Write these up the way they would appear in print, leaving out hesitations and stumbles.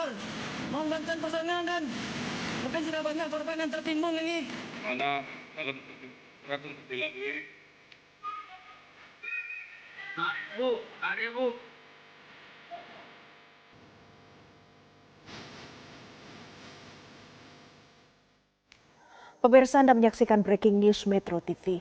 Gubernur membantu personel dan mungkin sudah banyak korban yang tertimbun ini. Mana ratus lagi. Nah, Bu, ada Bu. Pemirsa, Anda menyaksikan Breaking News Metro TV.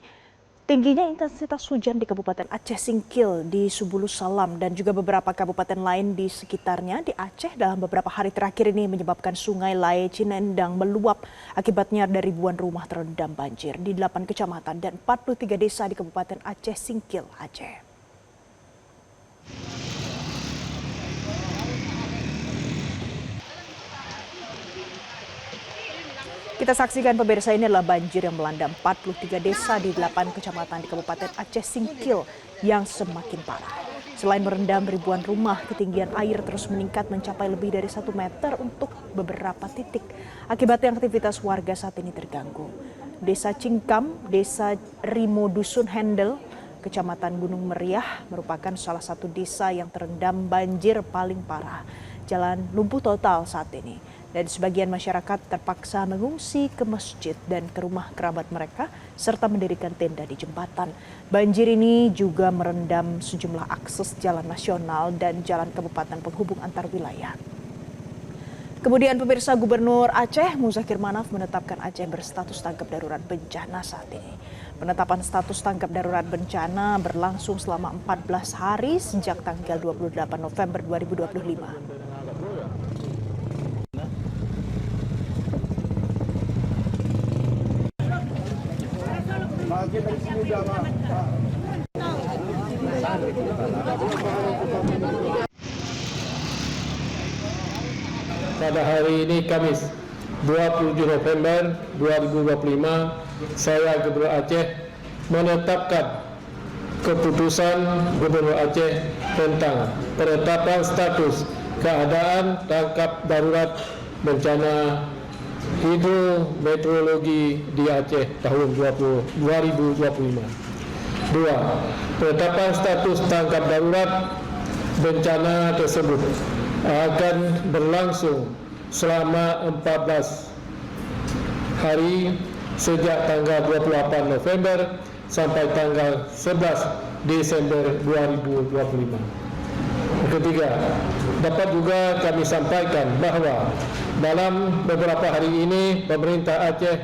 Tingginya intensitas hujan di Kabupaten Aceh Singkil di Subulus Salam dan juga beberapa kabupaten lain di sekitarnya di Aceh dalam beberapa hari terakhir ini menyebabkan sungai Lae Cinendang meluap. Akibatnya ada ribuan rumah terendam banjir di 8 kecamatan dan 43 desa di Kabupaten Aceh Singkil, Aceh. Kita saksikan pemirsa, ini adalah banjir yang melanda 43 desa di 8 kecamatan di Kabupaten Aceh Singkil yang semakin parah. Selain merendam ribuan rumah, ketinggian air terus meningkat mencapai lebih dari 1 meter untuk beberapa titik. Akibatnya aktivitas warga saat ini terganggu. Desa Cingkam, Desa Rimo Dusun Hendel, Kecamatan Gunung Meriah merupakan salah satu desa yang terendam banjir paling parah. Jalan lumpuh total saat ini. Dan sebagian masyarakat terpaksa mengungsi ke masjid dan ke rumah kerabat mereka serta mendirikan tenda di jembatan. Banjir ini juga merendam sejumlah akses jalan nasional dan jalan kabupaten penghubung antar wilayah. Kemudian pemirsa, Gubernur Aceh Muzakir Manaf menetapkan Aceh berstatus tanggap darurat bencana saat ini. Penetapan status tanggap darurat bencana berlangsung selama 14 hari sejak tanggal 28 November 2025. Pada hari ini Kamis 27 November 2025, saya Gubernur Aceh menetapkan keputusan Gubernur Aceh tentang penetapan status keadaan tanggap darurat bencana hidrometeorologi di Aceh tahun 2025. 2. Penetapan status tanggap darurat bencana tersebut akan berlangsung selama 14 hari sejak tanggal 28 November sampai tanggal 11 Desember 2025. Ketiga, dapat juga kami sampaikan bahwa dalam beberapa hari ini pemerintah Aceh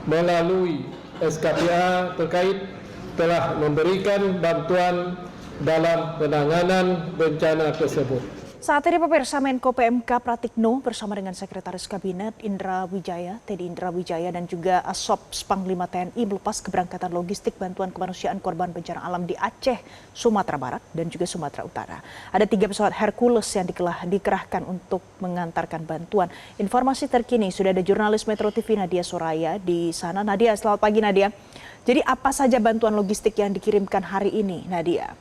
melalui SKPA terkait telah memberikan bantuan dalam penanganan bencana tersebut. Saat ini pemirsa, Menko PMK Pratikno bersama dengan Sekretaris Kabinet Indra Wijaya, Teddy Indra Wijaya dan juga Asops Panglima TNI melepas keberangkatan logistik bantuan kemanusiaan korban bencana alam di Aceh, Sumatera Barat dan juga Sumatera Utara. Ada 3 pesawat Hercules yang dikerahkan untuk mengantarkan bantuan. Informasi terkini sudah ada jurnalis Metro TV Nadia Soraya di sana. Nadia, selamat pagi Nadia. Jadi apa saja bantuan logistik yang dikirimkan hari ini, Nadia?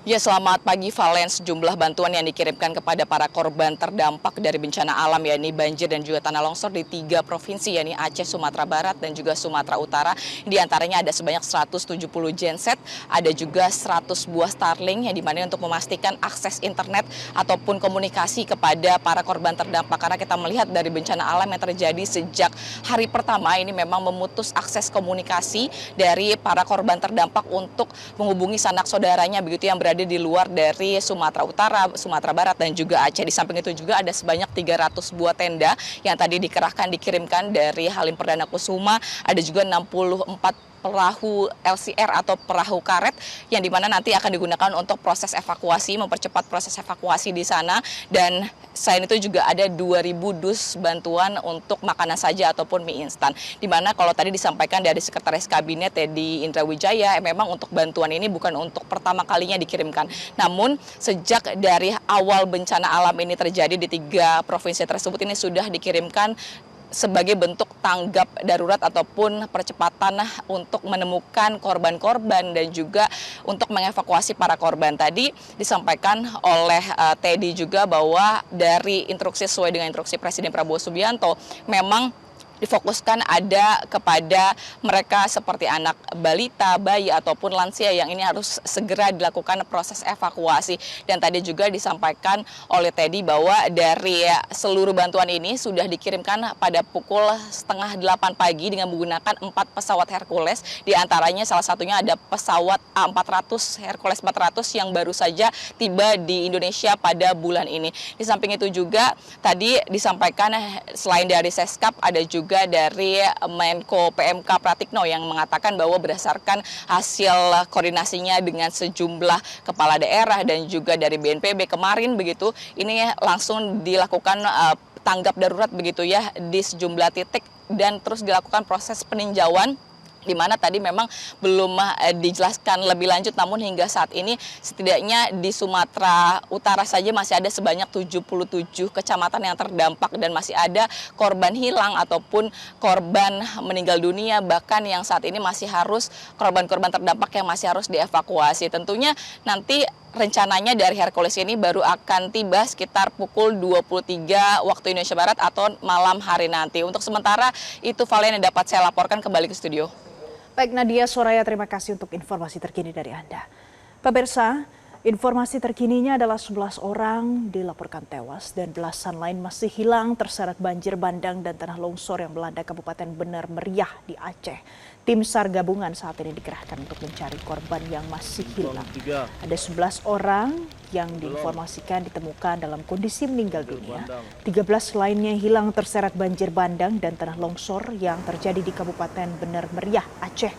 Ya, selamat pagi Valen. Sejumlah bantuan yang dikirimkan kepada para korban terdampak dari bencana alam, yakni banjir dan juga tanah longsor di 3 provinsi, yakni Aceh, Sumatera Barat dan juga Sumatera Utara. Di antaranya ada sebanyak 170 genset, ada juga 100 buah Starlink yang dimana untuk memastikan akses internet ataupun komunikasi kepada para korban terdampak. Karena kita melihat dari bencana alam yang terjadi sejak hari pertama ini memang memutus akses komunikasi dari para korban terdampak untuk menghubungi sanak saudaranya begitu yang berada di luar dari Sumatera Utara, Sumatera Barat dan juga Aceh. Di samping itu juga ada sebanyak 300 buah tenda yang tadi dikirimkan dari Halim Perdana Kusuma. Ada juga 64 perahu LCR atau perahu karet yang dimana nanti akan digunakan untuk proses evakuasi, mempercepat proses evakuasi di sana. Dan selain itu juga ada 2.000 dus bantuan untuk makanan saja ataupun mie instan. Dimana kalau tadi disampaikan dari Sekretaris Kabinet Teddy Indra Wijaya, memang untuk bantuan ini bukan untuk pertama kalinya dikirimkan. Namun sejak dari awal bencana alam ini terjadi di 3 provinsi tersebut ini sudah dikirimkan sebagai bentuk tanggap darurat ataupun percepatan untuk menemukan korban-korban dan juga untuk mengevakuasi para korban. Tadi disampaikan oleh Teddy juga bahwa dari instruksi sesuai dengan instruksi Presiden Prabowo Subianto, memang difokuskan ada kepada mereka seperti anak balita, bayi ataupun lansia yang ini harus segera dilakukan proses evakuasi. Dan tadi juga disampaikan oleh Teddy bahwa dari seluruh bantuan ini sudah dikirimkan pada pukul setengah 8 pagi dengan menggunakan 4 pesawat Hercules. Di antaranya salah satunya ada pesawat A400 Hercules 400 yang baru saja tiba di Indonesia pada bulan ini. Di samping itu juga tadi disampaikan selain dari Seskap ada juga dari Menko PMK Pratikno yang mengatakan bahwa berdasarkan hasil koordinasinya dengan sejumlah kepala daerah dan juga dari BNPB kemarin begitu, ini langsung dilakukan tanggap darurat begitu ya di sejumlah titik dan terus dilakukan proses peninjauan, di mana tadi memang belum dijelaskan lebih lanjut, namun hingga saat ini setidaknya di Sumatera Utara saja masih ada sebanyak 77 kecamatan yang terdampak dan masih ada korban hilang ataupun korban meninggal dunia, bahkan yang saat ini masih harus korban-korban terdampak yang masih harus dievakuasi. Tentunya nanti rencananya dari Hercules ini baru akan tiba sekitar pukul 23 waktu Indonesia Barat atau malam hari nanti. Untuk sementara itu Valen yang dapat saya laporkan, kembali ke studio. Baik Nadia Soraya, terima kasih untuk informasi terkini dari Anda. Pemirsa, informasi terkininya adalah 11 orang dilaporkan tewas dan belasan lain masih hilang terseret banjir bandang dan tanah longsor yang melanda Kabupaten Bener Meriah di Aceh. Tim SAR gabungan saat ini dikerahkan untuk mencari korban yang masih hilang. Ada 11 orang yang diinformasikan ditemukan dalam kondisi meninggal dunia. 13 lainnya hilang terseret banjir bandang dan tanah longsor yang terjadi di Kabupaten Bener Meriah, Aceh.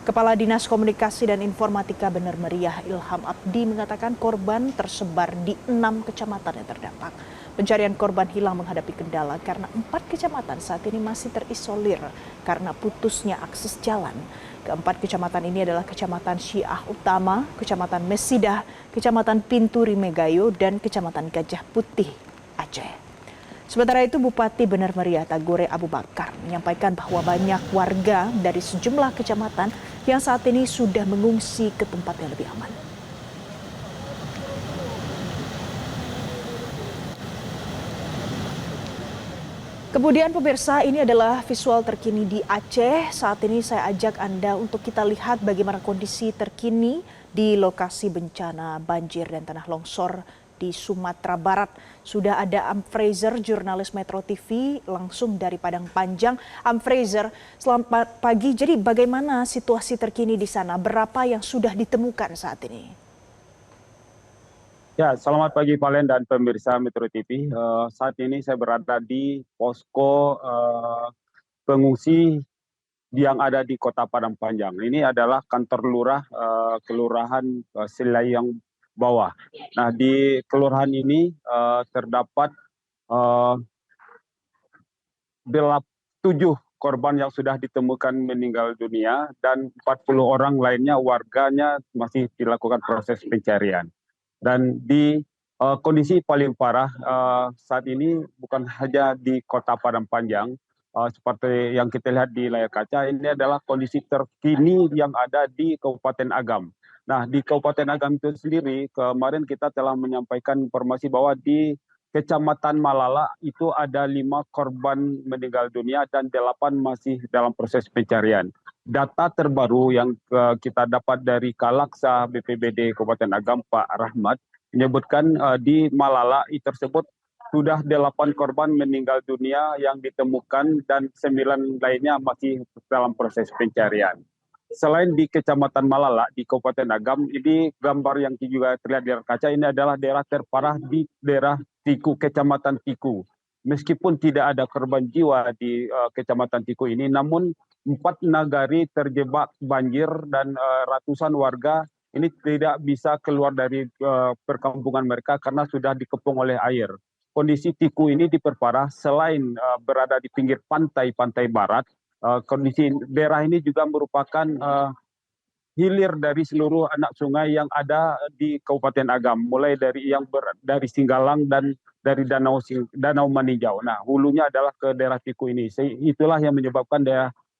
Kepala Dinas Komunikasi dan Informatika Bener Meriah Ilham Abdi mengatakan korban tersebar di 6 kecamatan yang terdampak. Pencarian korban hilang menghadapi kendala karena 4 kecamatan saat ini masih terisolir karena putusnya akses jalan. Keempat kecamatan ini adalah Kecamatan Syiah Utama, Kecamatan Mesidah, Kecamatan Pinturi Megayo, dan Kecamatan Gajah Putih, Aceh. Sementara itu Bupati Bener Meriah Tagore Abu Bakar menyampaikan bahwa banyak warga dari sejumlah kecamatan yang saat ini sudah mengungsi ke tempat yang lebih aman. Kemudian pemirsa, ini adalah visual terkini di Aceh. Saat ini saya ajak Anda untuk kita lihat bagaimana kondisi terkini di lokasi bencana banjir dan tanah longsor di Sumatera Barat. Sudah ada Am Fraser, jurnalis Metro TV langsung dari Padang Panjang. Am Fraser, selamat pagi. Jadi bagaimana situasi terkini di sana? Berapa yang sudah ditemukan saat ini? Ya, selamat pagi Valen dan pemirsa Metro TV. Saat ini saya berada di posko pengungsi yang ada di Kota Padang Panjang. Ini adalah kantor lurah Kelurahan Selayang Bawah. Nah, di kelurahan ini terdapat 7 korban yang sudah ditemukan meninggal dunia dan 40 orang lainnya warganya masih dilakukan proses pencarian. Dan di kondisi paling parah saat ini bukan hanya di Kota Padang Panjang, seperti yang kita lihat di layar kaca, ini adalah kondisi terkini yang ada di Kabupaten Agam. Nah, di Kabupaten Agam itu sendiri, kemarin kita telah menyampaikan informasi bahwa di Kecamatan Malala itu ada 5 korban meninggal dunia dan 8 masih dalam proses pencarian. Data terbaru yang kita dapat dari Kalaksa BPBD Kabupaten Agam, Pak Rahmat, menyebutkan di Malala tersebut sudah 8 korban meninggal dunia yang ditemukan dan 9 lainnya masih dalam proses pencarian. Selain di Kecamatan Malala di Kabupaten Agam, ini gambar yang juga terlihat di kaca ini adalah daerah terparah di daerah Tiku, Kecamatan Tiku. Meskipun tidak ada korban jiwa di Kecamatan Tiku ini, namun 4 nagari terjebak banjir dan ratusan warga ini tidak bisa keluar dari perkampungan mereka karena sudah dikepung oleh air. Kondisi Tiku ini diperparah selain berada di pinggir pantai barat, kondisi daerah ini juga merupakan hilir dari seluruh anak sungai yang ada di Kabupaten Agam, mulai dari dari Singgalang dan dari Danau Maninjau. Nah, hulunya adalah ke daerah Tiku ini. Itulah yang menyebabkan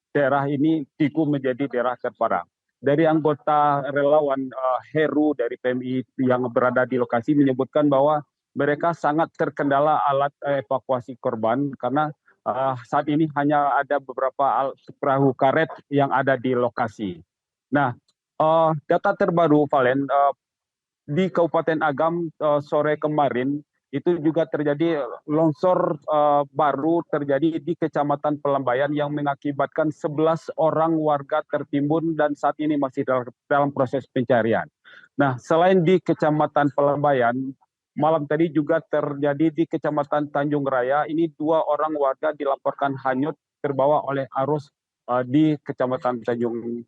daerah ini Tiku menjadi daerah terparah. Dari anggota relawan Heru dari PMI yang berada di lokasi menyebutkan bahwa mereka sangat terkendala alat evakuasi korban karena saat ini hanya ada beberapa perahu karet yang ada di lokasi. Nah, data terbaru Valen, di Kabupaten Agam sore kemarin itu juga terjadi longsor baru terjadi di Kecamatan Pelambayan yang mengakibatkan 11 orang warga tertimbun dan saat ini masih dalam proses pencarian. Nah, selain di Kecamatan Pelambayan, malam tadi juga terjadi di Kecamatan Tanjung Raya. Ini 2 orang warga dilaporkan hanyut terbawa oleh arus di Kecamatan Tanjung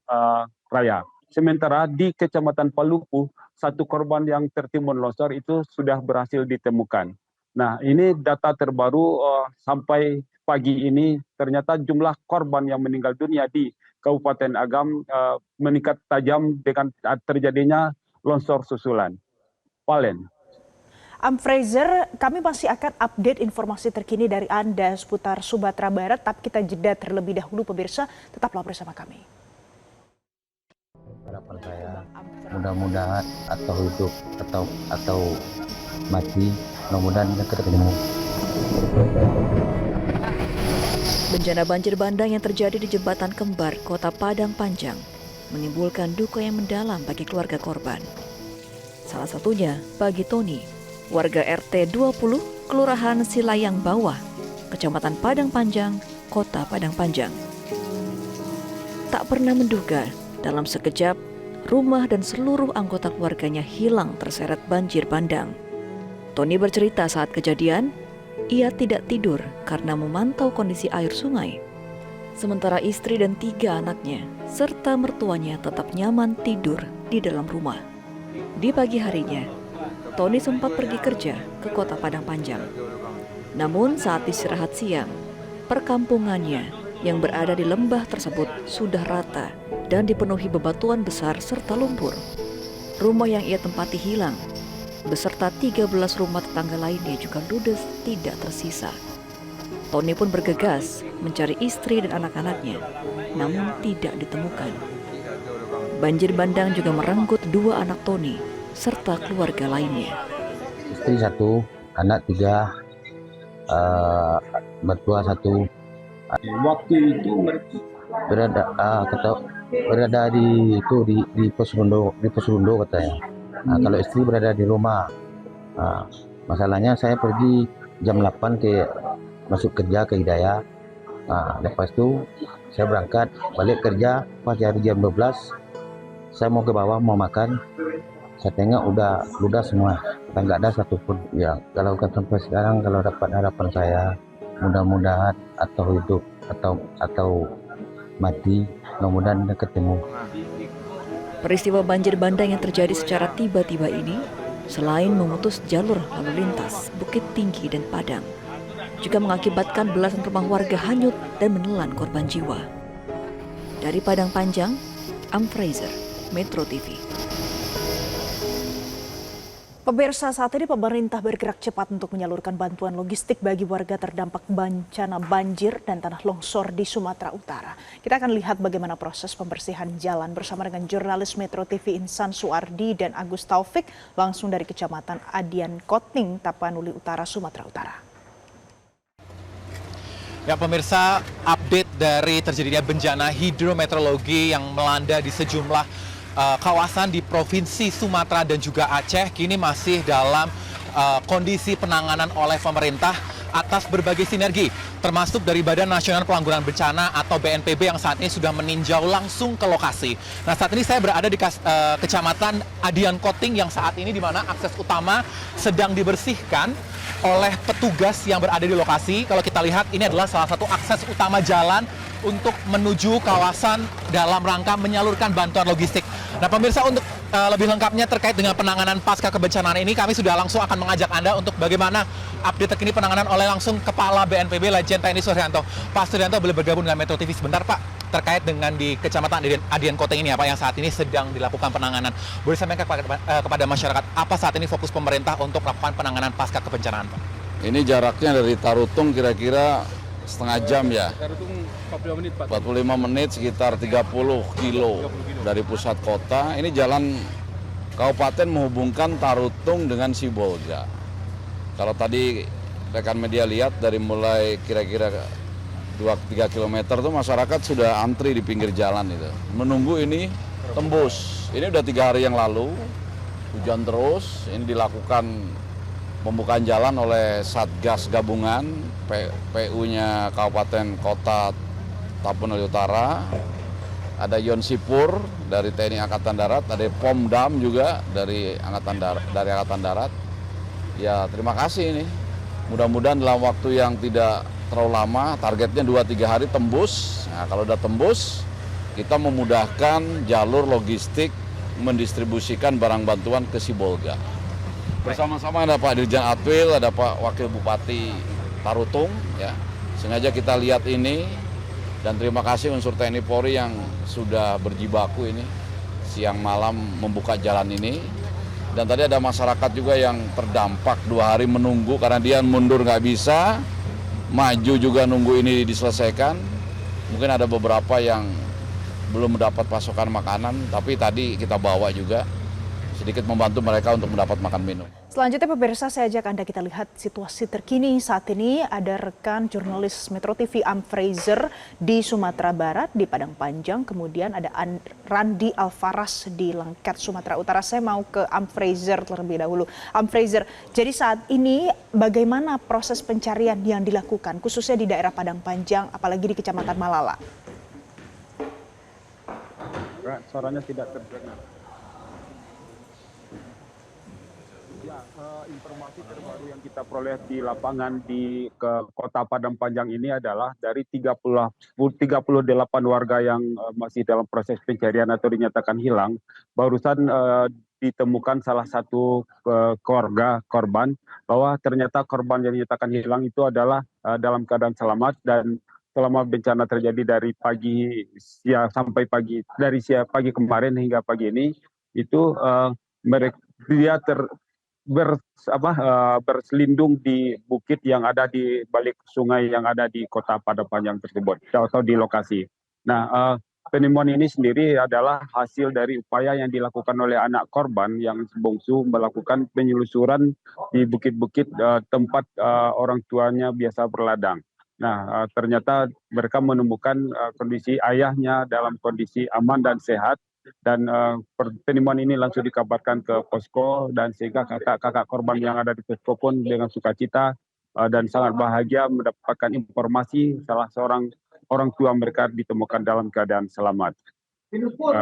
Raya. Sementara di Kecamatan Palupu, 1 korban yang tertimbun longsor itu sudah berhasil ditemukan. Nah, ini data terbaru sampai pagi ini ternyata jumlah korban yang meninggal dunia di Kabupaten Agam meningkat tajam dengan terjadinya longsor susulan. Valen. Fraser, kami masih akan update informasi terkini dari Anda seputar Sumatera Barat, tapi kita jeda terlebih dahulu pemirsa, tetaplah bersama kami. Harapan saya mudah-mudahan atau hidup atau mati, mudah-mudahan kita ketemu. Bencana banjir bandang yang terjadi di Jembatan Kembar, Kota Padang Panjang, menimbulkan duka yang mendalam bagi keluarga korban. Salah satunya bagi Tony, warga RT 20, Kelurahan Silayang Bawah, Kecamatan Padang Panjang, Kota Padang Panjang. Tak pernah menduga, dalam sekejap, rumah dan seluruh anggota keluarganya hilang terseret banjir bandang. Tony bercerita saat kejadian, ia tidak tidur karena memantau kondisi air sungai. Sementara istri dan 3 anaknya, serta mertuanya tetap nyaman tidur di dalam rumah. Di pagi harinya, Tony sempat pergi kerja ke Kota Padang Panjang. Namun saat istirahat siang, perkampungannya yang berada di lembah tersebut sudah rata dan dipenuhi bebatuan besar serta lumpur. Rumah yang ia tempati hilang, beserta 13 rumah tetangga lainnya juga ludes tidak tersisa. Tony pun bergegas mencari istri dan anak-anaknya, namun tidak ditemukan. Banjir bandang juga merenggut 2 anak Tony serta keluarga lainnya. Istri 1, anak 3, mertua 1. Waktu itu berada di pos Rondo katanya. Kalau istri berada di rumah. Masalahnya saya pergi jam 8 masuk kerja ke Hidayah. Lepas itu saya berangkat balik kerja pas hari jam 12. Saya mau ke bawah mau makan. Saya tengok udah ludah semua, nggak ada satupun. Ya kalau sampai sekarang kalau dapat harapan saya, mudah-mudahan atau hidup atau mati, mudah-mudahan ketemu. Peristiwa banjir bandang yang terjadi secara tiba-tiba ini, selain memutus jalur lalu lintas Bukit Tinggi dan Padang, juga mengakibatkan belasan rumah warga hanyut dan menelan korban jiwa. Dari Padang Panjang, Fraser, Metro TV. Pemirsa, saat ini pemerintah bergerak cepat untuk menyalurkan bantuan logistik bagi warga terdampak bencana banjir dan tanah longsor di Sumatera Utara. Kita akan lihat bagaimana proses pembersihan jalan bersama dengan jurnalis Metro TV Insan Suardi dan Agus Taufik langsung dari Kecamatan Adian Koting, Tapanuli Utara, Sumatera Utara. Ya pemirsa, update dari terjadinya bencana hidrometeorologi yang melanda di sejumlah kawasan di Provinsi Sumatera dan juga Aceh kini masih dalam kondisi penanganan oleh pemerintah atas berbagai sinergi, termasuk dari Badan Nasional Penanggulangan Bencana atau BNPB yang saat ini sudah meninjau langsung ke lokasi. Nah, saat ini saya berada di Kecamatan Adian Koting yang saat ini di mana akses utama sedang dibersihkan oleh petugas yang berada di lokasi. Kalau kita lihat ini adalah salah satu akses utama jalan untuk menuju kawasan dalam rangka menyalurkan bantuan logistik. Nah pemirsa, untuk lebih lengkapnya terkait dengan penanganan pasca kebencanaan ini, kami sudah langsung akan mengajak Anda untuk bagaimana update terkini penanganan oleh langsung Kepala BNPB Lejen TNI Suryanto. Pak Suryanto boleh bergabung dengan Metro TV sebentar Pak, terkait dengan di Kecamatan Adian Koting ini apa yang saat ini sedang dilakukan penanganan. Boleh sampaikan kepada masyarakat apa saat ini fokus pemerintah untuk melakukan penanganan pasca kebencanaan Pak? Ini jaraknya dari Tarutung kira-kira setengah jam ya. 45 menit sekitar 30 kilo dari pusat kota. Ini jalan kabupaten menghubungkan Tarutung dengan Sibolga. Kalau tadi rekan media lihat dari mulai kira-kira 2-3 kilometer tuh masyarakat sudah antri di pinggir jalan itu. Menunggu ini tembus. Ini udah 3 hari yang lalu, hujan terus. Ini dilakukan pembukaan jalan oleh Satgas Gabungan, PU-nya Kabupaten Kota Tapanuli Utara. Ada Yon Sipur dari TNI Angkatan Darat, ada Pomdam juga dari Angkatan Darat. Ya, terima kasih ini. Mudah-mudahan dalam waktu yang tidak terlalu lama, targetnya 2-3 hari tembus. Nah, kalau udah tembus, kita memudahkan jalur logistik mendistribusikan barang bantuan ke Sibolga. Bersama-sama ada Pak Dirjen Atwil, ada Pak Wakil Bupati Tarutung, ya. Sengaja kita lihat ini, dan terima kasih unsur TNI Polri yang sudah berjibaku ini, siang malam membuka jalan ini. Dan tadi ada masyarakat juga yang terdampak 2 hari menunggu karena dia mundur nggak bisa, maju juga nunggu ini diselesaikan. Mungkin ada beberapa yang belum mendapat pasokan makanan, tapi tadi kita bawa juga sedikit membantu mereka untuk mendapat makan minum. Selanjutnya pemirsa, saya ajak Anda kita lihat situasi terkini saat ini. Ada rekan jurnalis Metro TV Fraser di Sumatera Barat, di Padang Panjang. Kemudian ada Randi Alvaras di Langkat, Sumatera Utara. Saya mau ke Fraser terlebih dahulu. Fraser, jadi saat ini bagaimana proses pencarian yang dilakukan, khususnya di daerah Padang Panjang, apalagi di Kecamatan Malala? Suaranya tidak terdengar. Ya, informasi terbaru yang kita peroleh di lapangan di Kota Padang Panjang ini adalah dari 38 warga yang masih dalam proses pencarian atau dinyatakan hilang, barusan ditemukan salah satu keluarga korban bahwa ternyata korban yang dinyatakan hilang itu adalah dalam keadaan selamat, dan selama bencana terjadi dari pagi kemarin hingga pagi ini itu dia berselindung di bukit yang ada di balik sungai yang ada di Kota Padang Panjang tersebut atau di lokasi. Nah, penemuan ini sendiri adalah hasil dari upaya yang dilakukan oleh anak korban yang bungsu melakukan penyelusuran di bukit-bukit tempat orang tuanya biasa berladang. Nah, ternyata mereka menemukan kondisi ayahnya dalam kondisi aman dan sehat, dan penemuan ini langsung dikabarkan ke posko, dan sehingga kakak-kakak korban yang ada di posko pun dengan sukacita dan sangat bahagia mendapatkan informasi salah seorang orang tua mereka ditemukan dalam keadaan selamat.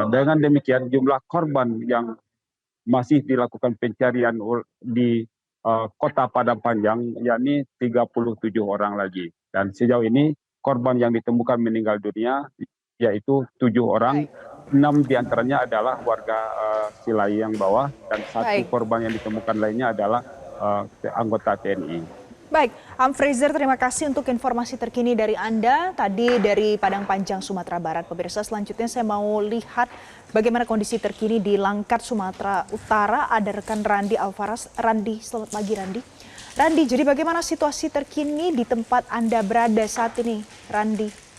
Dengan demikian jumlah korban yang masih dilakukan pencarian di Kota Padang Panjang yakni 37 orang lagi. Dan sejauh ini korban yang ditemukan meninggal dunia yaitu 7 orang, 6 diantaranya adalah warga Silai yang bawah, dan 1 korban yang ditemukan lainnya adalah anggota TNI. Baik, Fraser, terima kasih untuk informasi terkini dari Anda tadi dari Padang Panjang, Sumatera Barat. Pemirsa, selanjutnya saya mau lihat bagaimana kondisi terkini di Langkat, Sumatera Utara. Ada rekan Randi Alvaras. Randi, selamat pagi Randi. Randi, jadi bagaimana situasi terkini di tempat Anda berada saat ini, Randi?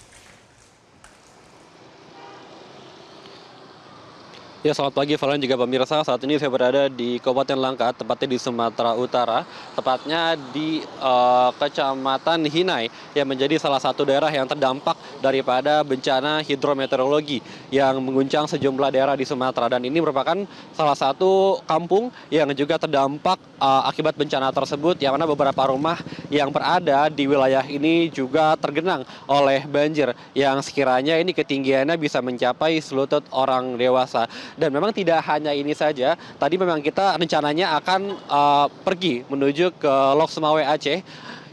Ya, selamat pagi Valen juga pemirsa. Saat ini saya berada di Kabupaten Langkat, tepatnya di Sumatera Utara, tepatnya di Kecamatan Hinai yang menjadi salah satu daerah yang terdampak daripada bencana hidrometeorologi yang mengguncang sejumlah daerah di Sumatera, dan ini merupakan salah satu kampung yang juga terdampak akibat bencana tersebut, yang mana beberapa rumah yang berada di wilayah ini juga tergenang oleh banjir yang sekiranya ini ketinggiannya bisa mencapai selutut orang dewasa. Dan memang tidak hanya ini saja, tadi memang kita rencananya akan pergi menuju ke Lok Sumawe Aceh,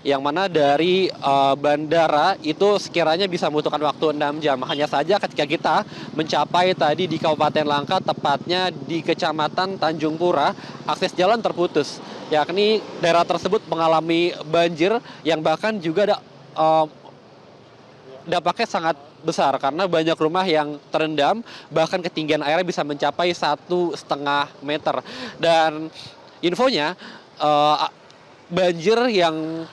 yang mana dari bandara itu sekiranya bisa membutuhkan waktu 6 jam. Hanya saja ketika kita mencapai tadi di Kabupaten Langkat, tepatnya di Kecamatan Tanjung Pura, akses jalan terputus, yakni daerah tersebut mengalami banjir yang bahkan juga dampaknya sangat besar karena banyak rumah yang terendam, bahkan ketinggian airnya bisa mencapai 1,5 meter. Dan infonya banjir yang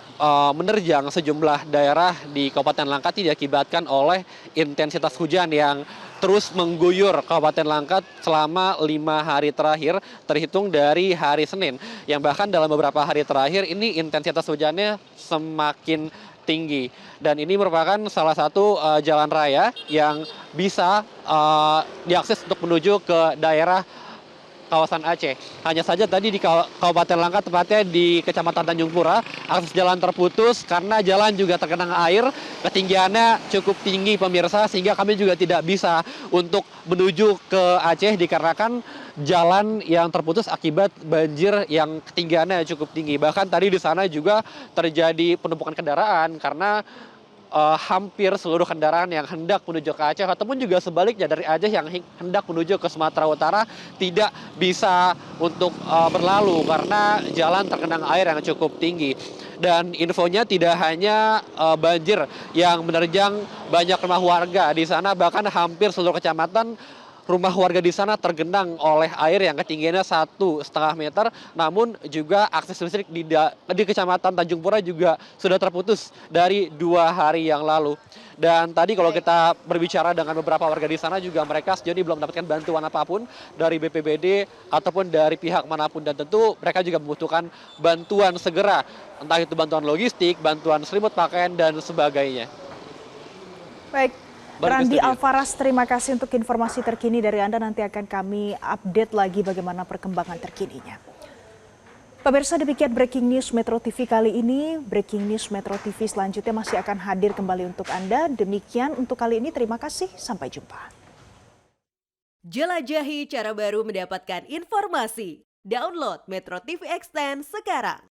menerjang sejumlah daerah di Kabupaten Langkat diakibatkan oleh intensitas hujan yang terus mengguyur Kabupaten Langkat selama 5 hari terakhir, terhitung dari hari Senin, yang bahkan dalam beberapa hari terakhir ini intensitas hujannya semakin tinggi. Dan ini merupakan salah satu jalan raya yang bisa diakses untuk menuju ke daerah kawasan Aceh. Hanya saja tadi di Kabupaten Langkat, tepatnya di Kecamatan Tanjung Pura, akses jalan terputus karena jalan juga tergenang air, ketinggiannya cukup tinggi pemirsa, sehingga kami juga tidak bisa untuk menuju ke Aceh dikarenakan jalan yang terputus akibat banjir yang ketinggiannya cukup tinggi. Bahkan tadi di sana juga terjadi penumpukan kendaraan karena hampir seluruh kendaraan yang hendak menuju ke Aceh ataupun juga sebaliknya dari Aceh yang hendak menuju ke Sumatera Utara tidak bisa untuk berlalu karena jalan tergenang air yang cukup tinggi. Dan infonya tidak hanya banjir yang menerjang banyak rumah warga di sana, bahkan hampir seluruh kecamatan rumah warga di sana tergenang oleh air yang ketinggiannya 1,5 meter, namun juga akses listrik di Kecamatan Tanjung Pura juga sudah terputus dari 2 hari yang lalu. Dan tadi kalau kita berbicara dengan beberapa warga di sana juga mereka sejauh ini belum mendapatkan bantuan apapun dari BPBD ataupun dari pihak manapun, dan tentu mereka juga membutuhkan bantuan segera, entah itu bantuan logistik, bantuan selimut pakaian dan sebagainya. Baik. Randi Alvaras, terima kasih untuk informasi terkini dari Anda. Nanti akan kami update lagi bagaimana perkembangan terkininya. Pemirsa, demikian Breaking News Metro TV kali ini. Breaking News Metro TV selanjutnya masih akan hadir kembali untuk Anda. Demikian untuk kali ini, terima kasih. Sampai jumpa. Jelajahi cara baru mendapatkan informasi. Download Metro TV Extend sekarang.